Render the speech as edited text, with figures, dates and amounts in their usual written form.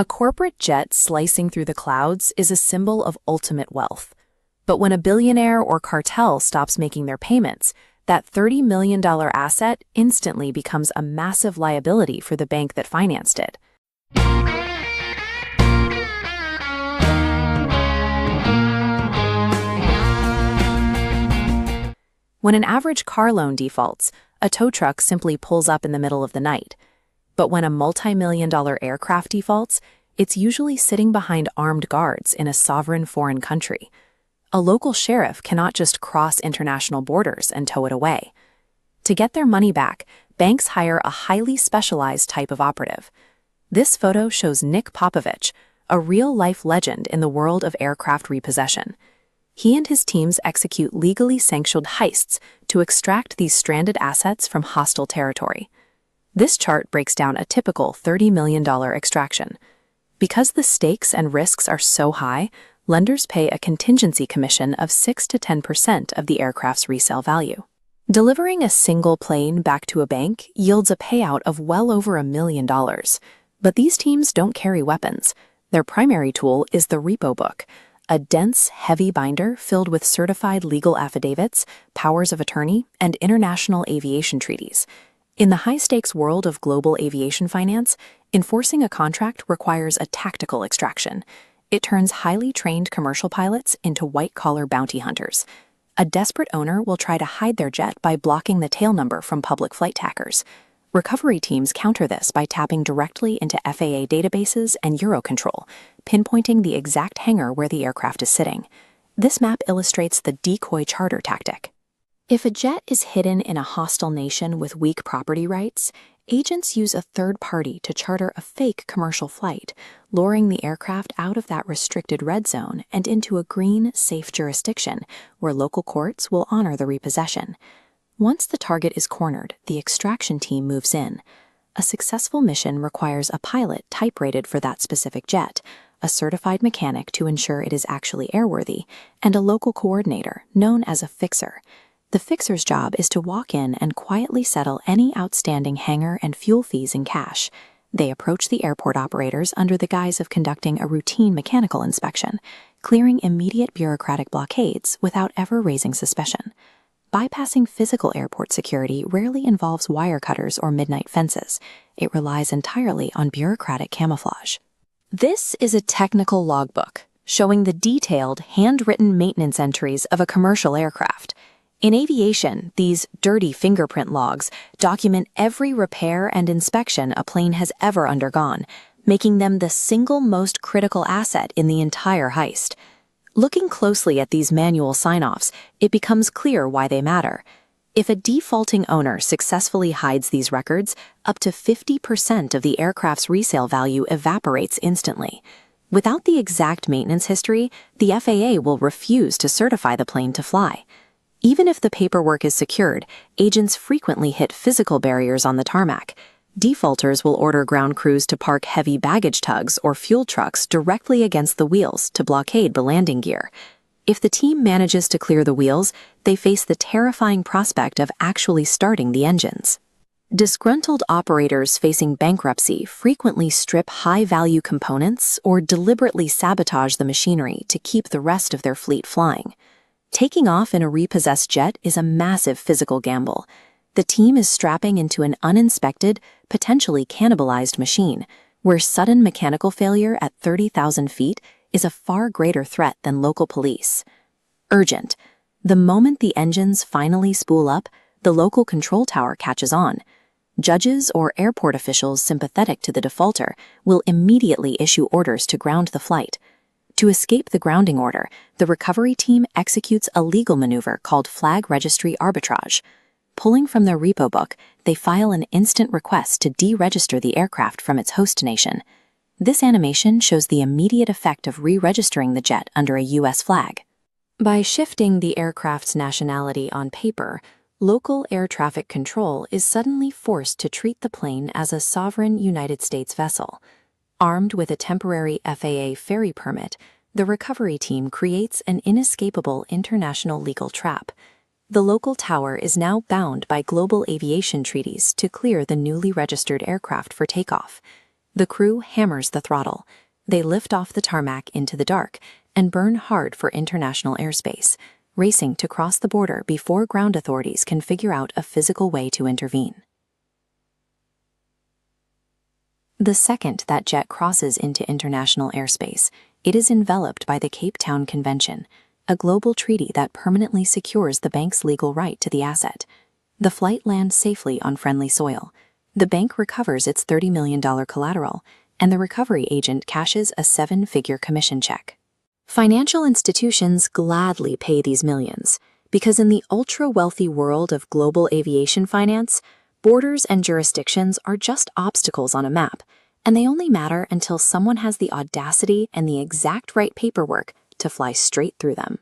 A corporate jet slicing through the clouds is a symbol of ultimate wealth. But when a billionaire or cartel stops making their payments, that $30 million asset instantly becomes a massive liability for the bank that financed it. When an average car loan defaults, a tow truck simply pulls up in the middle of the night. But when a multi-million-dollar aircraft defaults, it's usually sitting behind armed guards in a sovereign foreign country. A local sheriff cannot just cross international borders and tow it away. To get their money back, banks hire a highly specialized type of operative. This photo shows Nick Popovich, a real-life legend in the world of aircraft repossession. He and his teams execute legally sanctioned heists to extract these stranded assets from hostile territory. This chart breaks down a typical $30 million extraction. Because the stakes and risks are so high, lenders pay a contingency commission of 6 to 10% of the aircraft's resale value. Delivering a single plane back to a bank yields a payout of well over $1 million. But these teams don't carry weapons. Their primary tool is the repo book, a dense, heavy binder filled with certified legal affidavits, powers of attorney, and international aviation treaties. In the high-stakes world of global aviation finance, enforcing a contract requires a tactical extraction. It turns highly trained commercial pilots into white-collar bounty hunters. A desperate owner will try to hide their jet by blocking the tail number from public flight trackers. Recovery teams counter this by tapping directly into FAA databases and Eurocontrol, pinpointing the exact hangar where the aircraft is sitting. This map illustrates the decoy charter tactic. If a jet is hidden in a hostile nation with weak property rights, agents use a third party to charter a fake commercial flight, luring the aircraft out of that restricted red zone and into a green, safe jurisdiction where local courts will honor the repossession. Once the target is cornered, the extraction team moves in. A successful mission requires a pilot type-rated for that specific jet, a certified mechanic to ensure it is actually airworthy, and a local coordinator known as a fixer. The fixer's job is to walk in and quietly settle any outstanding hangar and fuel fees in cash. They approach the airport operators under the guise of conducting a routine mechanical inspection, clearing immediate bureaucratic blockades without ever raising suspicion. Bypassing physical airport security rarely involves wire cutters or midnight fences. It relies entirely on bureaucratic camouflage. This is a technical logbook showing the detailed, handwritten maintenance entries of a commercial aircraft. In aviation, these dirty fingerprint logs document every repair and inspection a plane has ever undergone, making them the single most critical asset in the entire heist. Looking closely at these manual sign-offs, it becomes clear why they matter. If a defaulting owner successfully hides these records, up to 50% of the aircraft's resale value evaporates instantly. Without the exact maintenance history, the FAA will refuse to certify the plane to fly. Even if the paperwork is secured, agents frequently hit physical barriers on the tarmac. Defaulters will order ground crews to park heavy baggage tugs or fuel trucks directly against the wheels to blockade the landing gear. If the team manages to clear the wheels, they face the terrifying prospect of actually starting the engines. Disgruntled operators facing bankruptcy frequently strip high-value components or deliberately sabotage the machinery to keep the rest of their fleet flying. Taking off in a repossessed jet is a massive physical gamble. The team is strapping into an uninspected, potentially cannibalized machine, where sudden mechanical failure at 30,000 feet is a far greater threat than local police. Urgent. The moment the engines finally spool up, the local control tower catches on. Judges or airport officials sympathetic to the defaulter will immediately issue orders to ground the flight. To escape the grounding order, the recovery team executes a legal maneuver called flag registry arbitrage. Pulling from their repo book, they file an instant request to deregister the aircraft from its host nation. This animation shows the immediate effect of re-registering the jet under a U.S. flag. By shifting the aircraft's nationality on paper, local air traffic control is suddenly forced to treat the plane as a sovereign United States vessel. Armed with a temporary FAA ferry permit, the recovery team creates an inescapable international legal trap. The local tower is now bound by global aviation treaties to clear the newly registered aircraft for takeoff. The crew hammers the throttle. They lift off the tarmac into the dark and burn hard for international airspace, racing to cross the border before ground authorities can figure out a physical way to intervene. The second that jet crosses into international airspace, it is enveloped by the Cape Town Convention, a global treaty that permanently secures the bank's legal right to the asset. The flight lands safely on friendly soil. The bank recovers its $30 million collateral, and the recovery agent cashes a 7-figure commission check. Financial institutions gladly pay these millions, because in the ultra-wealthy world of global aviation finance, borders and jurisdictions are just obstacles on a map, and they only matter until someone has the audacity and the exact right paperwork to fly straight through them.